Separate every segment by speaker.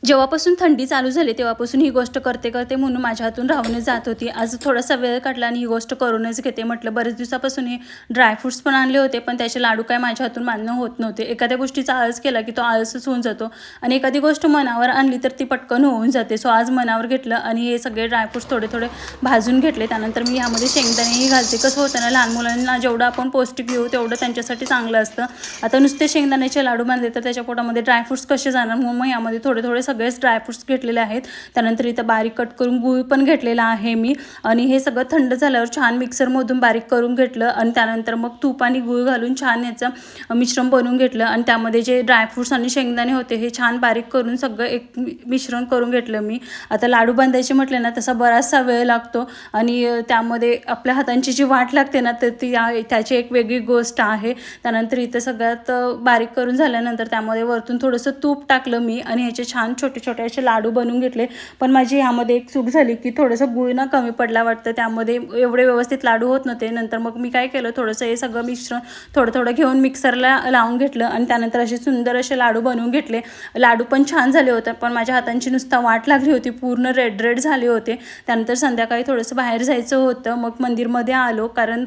Speaker 1: जेव्हापासून थंडी चालू झाली तेव्हापासून ही गोष्ट करते करते म्हणून माझ्या हातून राहूनच जात होती. आज थोडासा वेळ काढला आणि ही गोष्ट करूनच घेते म्हटलं. बरेच दिवसापासून हे ड्रायफ्रूट्स पण आणले होते, पण त्याचे लाडू काय माझ्या हातून बांधणं होत नव्हते. एखाद्या गोष्टीचा आळस केला की तो आळसच होऊन जातो आणि एखादी गोष्ट मनावर आणली तर ती पटकन होऊन जाते. सो आज मनावर घेतलं आणि हे सगळे ड्रायफ्रूट्स थोडे थोडे भाजून घेतले. त्यानंतर मी ह्यामध्ये शेंगदाणेही घालते. कसं होतं ना, लहान मुलांना जेवढं आपण पौष्टिक घेऊ तेवढं त्यांच्यासाठी चांगलं असतं. आता नुसते शेंगदाण्याचे लाडू बांधले तर त्याच्या पोटामध्ये ड्रायफ्रूट्स कसे जाणार, म्हणून मग यामध्ये थोडे थोडे सगळेच ड्रायफ्रूट्स घेतलेले आहेत. त्यानंतर इथं बारीक कट करून गूळ पण घेतलेला आहे मी आणि हे सगळं थंड झाल्यावर छान मिक्सरमधून बारीक करून घेतलं आणि त्यानंतर मग तूप आणि गूळ घालून छान याचं मिश्रण बनवून घेतलं आणि त्यामध्ये जे ड्रायफ्रूट्स आणि शेंगदाणे होते हे छान बारीक करून सगळं एक मिश्रण करून घेतलं मी. आता लाडू बांधायचे म्हटले ना तसा बराचसा वेळ लागतो आणि त्यामध्ये आपल्या हातांची जी वाट लागते ना तर ती त्याची एक वेगळी गोष्ट आहे. त्यानंतर इथं सगळ्यात बारीक करून झाल्यानंतर त्यामध्ये वरतून थोडंसं तूप टाकलं मी आणि ह्याचे छान छोटे छोटे असे लाडू बनवून घेतले. पण माझी ह्यामध्ये एक चूक झाली की थोडंसं गुळ ना कमी पडला वाटतं, त्यामध्ये एवढे व्यवस्थित लाडू होत नव्हते. नंतर मग मी काय केलं, थोडंसं हे सगळं मिश्रण थोडं थोडं घेऊन मिक्सरला लावून घेतलं आणि त्यानंतर असे सुंदर असे लाडू बनवून घेतले. लाडू पण छान झाले होते, पण माझ्या हातांची नुसता वाट लागली होती, पूर्ण रेड रेड झाले होते. त्यानंतर संध्याकाळी थोडंसं बाहेर जायचं होतं, मग मंदिरमध्ये आलो कारण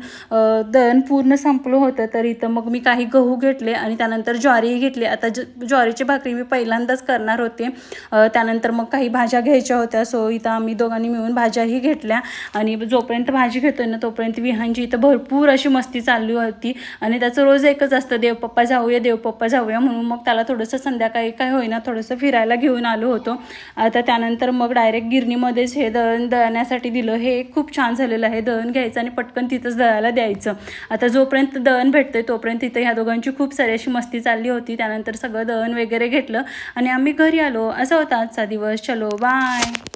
Speaker 1: दळण पूर्ण संपलं होतं. तर इथं मग मी काही गहू घेतले आणि त्यानंतर ज्वारीही घेतली. आता ज्वारीची भाकरी मी पहिल्यांदाच करणार होते. त्यानंतर मग काही भाज्या घ्यायच्या होत्या. सो इथं आम्ही दोघांनी मिळून भाज्याही घेतल्या आणि जोपर्यंत भाजी घेतोय ना तोपर्यंत विहांची इथं भरपूर अशी मस्ती चालली होती आणि त्याचं रोज एकच असतं, देवपप्पा जाऊया देवपप्पा जाऊया म्हणून. मग त्याला थोडंसं संध्याकाळी काय होईना थोडंसं फिरायला घेऊन आलो होतो. आता त्यानंतर मग डायरेक्ट गिरणीमध्येच हे दळण दळण्यासाठी दिलं. हे खूप छान झालेलं आहे. दळण घ्यायचं आणि पटकन तिथंच दळायला द्यायचं. आता जोपर्यंत दळण भेटतंय तोपर्यंत इथं ह्या दोघांची खूप सारी अशी मस्ती चालली होती. त्यानंतर सगळं दळण वगैरे घेतलं आणि आम्ही घरी आलो. असा होता आजचा दिवस. चलो बाय.